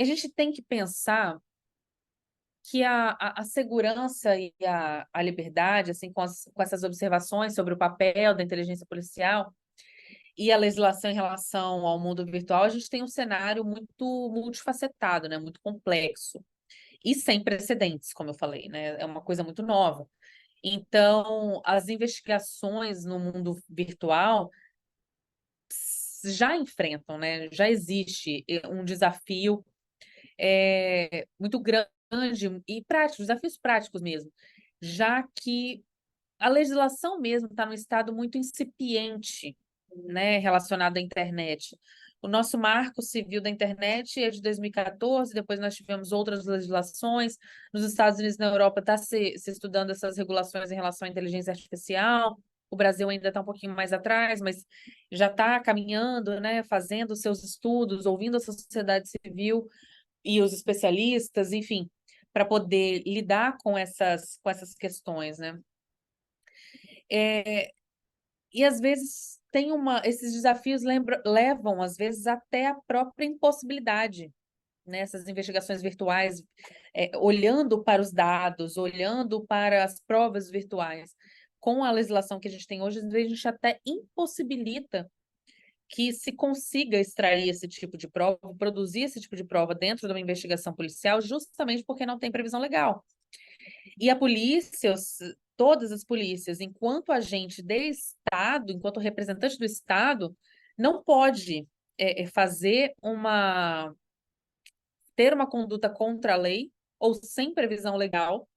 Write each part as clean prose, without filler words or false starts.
a gente tem que pensar que a segurança e a liberdade, assim, com essas observações sobre o papel da inteligência policial e a legislação em relação ao mundo virtual, a gente tem um cenário muito multifacetado, né, muito complexo e sem precedentes, como eu falei, né, é uma coisa muito nova. Então, as investigações no mundo virtual já enfrentam, né, já existe um desafio muito grande e prático, desafios práticos mesmo, já que a legislação mesmo está num estado muito incipiente, né, relacionado à internet. O nosso Marco Civil da Internet é de 2014, depois nós tivemos outras legislações. Nos Estados Unidos e na Europa está se estudando essas regulações em relação à inteligência artificial. O Brasil ainda está um pouquinho mais atrás, mas já está caminhando, né, fazendo seus estudos, ouvindo a sociedade civil e os especialistas, enfim, para poder lidar com essas questões, né? E às vezes esses desafios levam, às vezes, até a própria impossibilidade, né? Essas investigações virtuais, olhando para os dados, olhando para as provas virtuais. Com a legislação que a gente tem hoje, às vezes a gente até impossibilita que se consiga extrair esse tipo de prova, produzir esse tipo de prova dentro de uma investigação policial, justamente porque não tem previsão legal. E a polícia, todas as polícias, enquanto agente de Estado, enquanto representante do Estado, não pode ter uma conduta contra a lei ou sem previsão legal,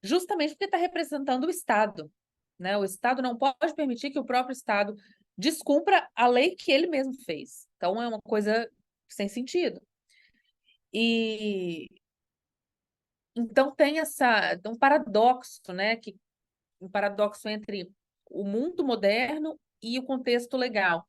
justamente porque está representando o Estado, né? O Estado não pode permitir que o próprio Estado descumpra a lei que ele mesmo fez. Então, é uma coisa sem sentido. E então tem um paradoxo, né? Um paradoxo entre o mundo moderno e o contexto legal,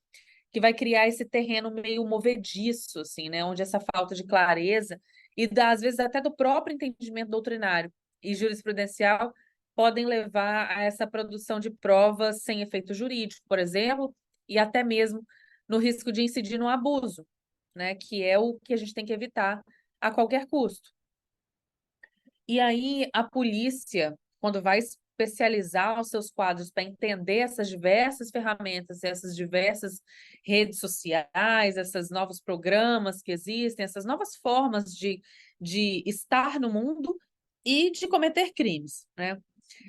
que vai criar esse terreno meio movediço, assim, né? Onde essa falta de clareza e, às vezes, até do próprio entendimento doutrinário e jurisprudencial podem levar a essa produção de provas sem efeito jurídico, por exemplo, e até mesmo no risco de incidir no abuso, né? Que é o que a gente tem que evitar a qualquer custo. E aí a polícia, quando vai especializar os seus quadros para entender essas diversas ferramentas, essas diversas redes sociais, esses novos programas que existem, essas novas formas de estar no mundo e de cometer crimes, né?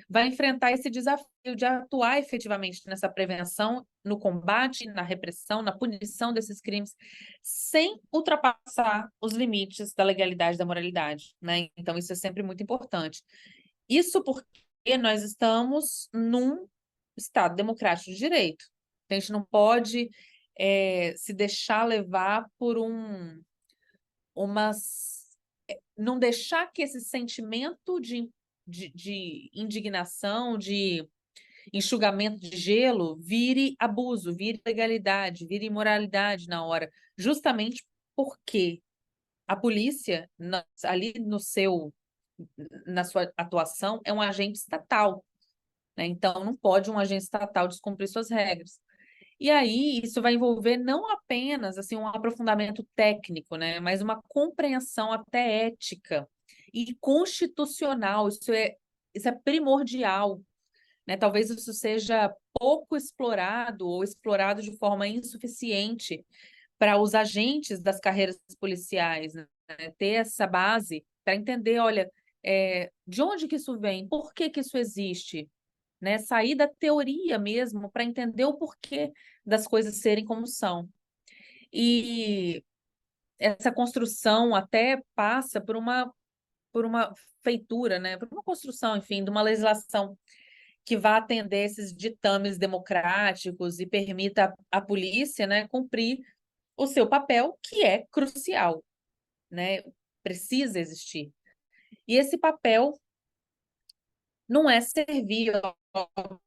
Vai enfrentar esse desafio de atuar efetivamente nessa prevenção, no combate, na repressão, na punição desses crimes, sem ultrapassar os limites da legalidade e da moralidade, né? Então, isso é sempre muito importante. Isso porque nós estamos num Estado democrático de direito. A gente não pode se deixar levar por não deixar que esse sentimento de indignação, de enxugamento de gelo, vire abuso, vire ilegalidade, vire imoralidade na hora, justamente porque a polícia, ali na sua atuação, é um agente estatal, né? Então, não pode um agente estatal descumprir suas regras. E aí, isso vai envolver não apenas assim, um aprofundamento técnico, né, mas uma compreensão até ética e constitucional. Isso é primordial, né? Talvez isso seja pouco explorado ou explorado de forma insuficiente para os agentes das carreiras policiais, né? Ter essa base para entender, olha, de onde que isso vem, por que que isso existe, né? Sair da teoria mesmo para entender o porquê das coisas serem como são. E essa construção até passa por uma feitura, né? Por uma construção, enfim, de uma legislação que vá atender esses ditames democráticos e permita à polícia, né, cumprir o seu papel, que é crucial, né? Precisa existir. E esse papel não é servir,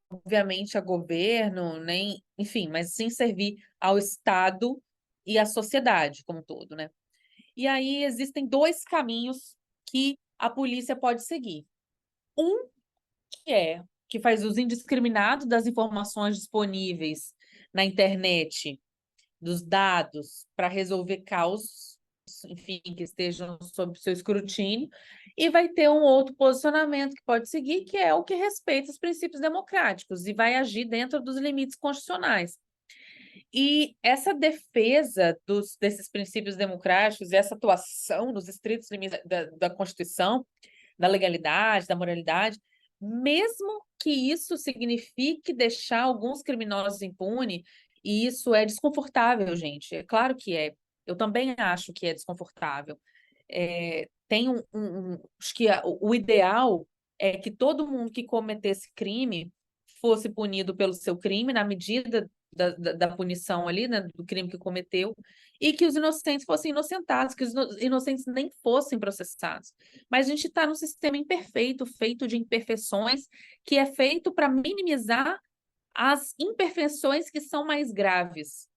obviamente, a governo, nem, enfim, mas sim servir ao Estado e à sociedade como um todo, né? E aí existem dois caminhos que a polícia pode seguir. Um que faz uso indiscriminado das informações disponíveis na internet, dos dados, para resolver causos, enfim, que estejam sob seu escrutínio, e vai ter um outro posicionamento que pode seguir, que é o que respeita os princípios democráticos e vai agir dentro dos limites constitucionais. E essa defesa desses princípios democráticos e essa atuação nos estritos limites da Constituição, da legalidade, da moralidade, mesmo que isso signifique deixar alguns criminosos impunes, e isso é desconfortável, gente. É claro que é. Eu também acho que é desconfortável. Acho que o ideal é que todo mundo que cometesse crime fosse punido pelo seu crime, na medida da punição ali, né, do crime que cometeu, e que os inocentes fossem inocentados, que os inocentes nem fossem processados. Mas a gente está num sistema imperfeito, feito de imperfeições, que é feito para minimizar as imperfeições que são mais graves,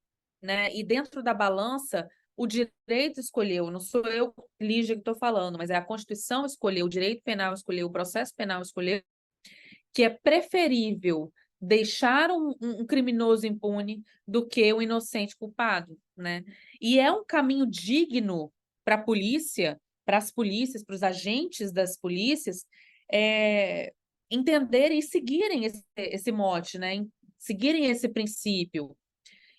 né? E dentro da balança, o direito escolheu, não sou eu, Lígia, que estou falando, mas é a Constituição escolheu, o direito penal escolheu, o processo penal escolheu, que é preferível deixar um criminoso impune do que o inocente culpado, né? E é um caminho digno para a polícia, para as polícias, para os agentes das polícias, entenderem e seguirem esse mote, né? Seguirem esse princípio.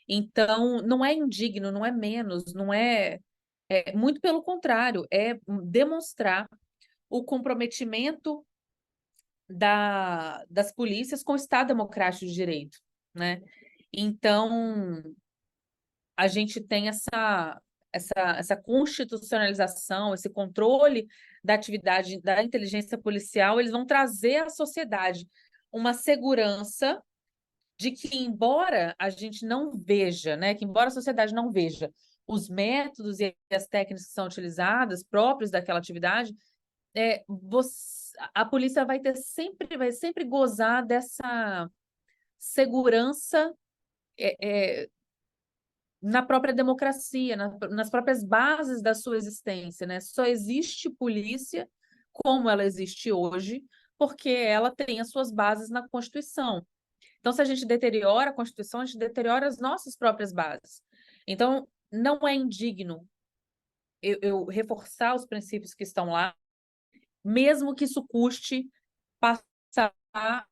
Então, não é indigno, não é menos, não é, muito pelo contrário, é demonstrar o comprometimento das polícias com o Estado Democrático de Direito, né? Então, a gente tem essa constitucionalização, esse controle da atividade da inteligência policial, eles vão trazer à sociedade uma segurança de que, embora a gente não veja, né, que embora a sociedade não veja os métodos e as técnicas que são utilizadas próprios daquela atividade, a polícia vai sempre gozar dessa segurança na própria democracia, nas próprias bases da sua existência, né? Só existe polícia como ela existe hoje, porque ela tem as suas bases na Constituição. Então, se a gente deteriora a Constituição, a gente deteriora as nossas próprias bases. Então, não é indigno eu reforçar os princípios que estão lá, mesmo que isso custe passar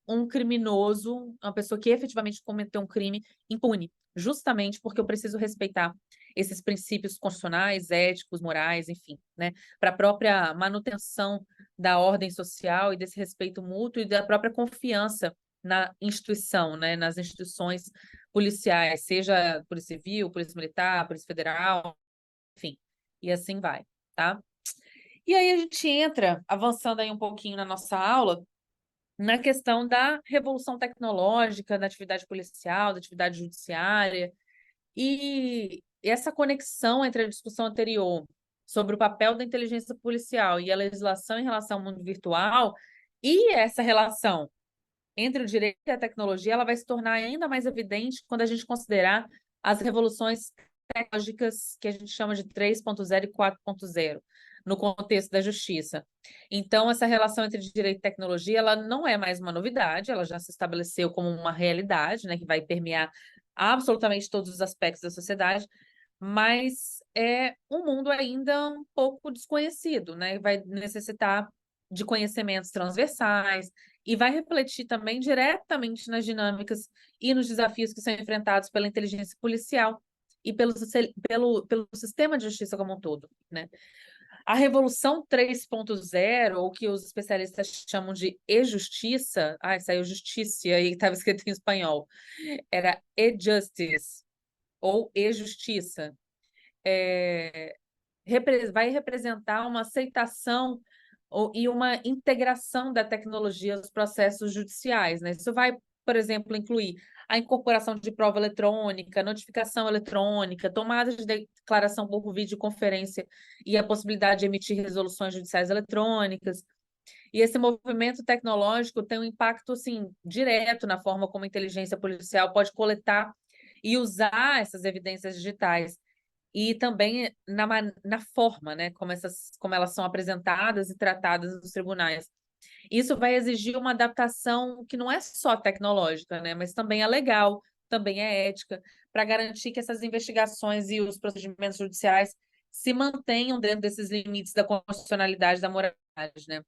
um criminoso, uma pessoa que efetivamente cometeu um crime, impune, justamente porque eu preciso respeitar esses princípios constitucionais, éticos, morais, enfim, né, para a própria manutenção da ordem social e desse respeito mútuo e da própria confiança na instituição, né, nas instituições policiais, seja Polícia Civil, Polícia Militar, Polícia Federal, enfim, e assim vai, tá? E aí a gente entra, avançando aí um pouquinho na nossa aula, na questão da revolução tecnológica, da atividade policial, da atividade judiciária, e essa conexão entre a discussão anterior sobre o papel da inteligência policial e a legislação em relação ao mundo virtual, e essa relação entre o direito e a tecnologia, ela vai se tornar ainda mais evidente quando a gente considerar as revoluções tecnológicas que a gente chama de 3.0 e 4.0, no contexto da justiça. Então, essa relação entre direito e tecnologia, ela não é mais uma novidade, ela já se estabeleceu como uma realidade, né, que vai permear absolutamente todos os aspectos da sociedade, mas é um mundo ainda um pouco desconhecido, né? Vai necessitar de conhecimentos transversais e vai refletir também diretamente nas dinâmicas e nos desafios que são enfrentados pela inteligência policial e pelo sistema de justiça como um todo, né? A Revolução 3.0, ou que os especialistas chamam de e-justiça, saiu justiça, e aí estava escrito em espanhol, era e-justice, ou e-justiça, vai representar uma aceitação e uma integração da tecnologia aos processos judiciais, né? Isso vai, por exemplo, incluir a incorporação de prova eletrônica, notificação eletrônica, tomada de declaração por videoconferência e a possibilidade de emitir resoluções judiciais eletrônicas. E esse movimento tecnológico tem um impacto assim, direto na forma como a inteligência policial pode coletar e usar essas evidências digitais e também na forma, né, como elas são apresentadas e tratadas nos tribunais. Isso vai exigir uma adaptação que não é só tecnológica, né, mas também é legal, também é ética, para garantir que essas investigações e os procedimentos judiciais se mantenham dentro desses limites da constitucionalidade e da moralidade, né?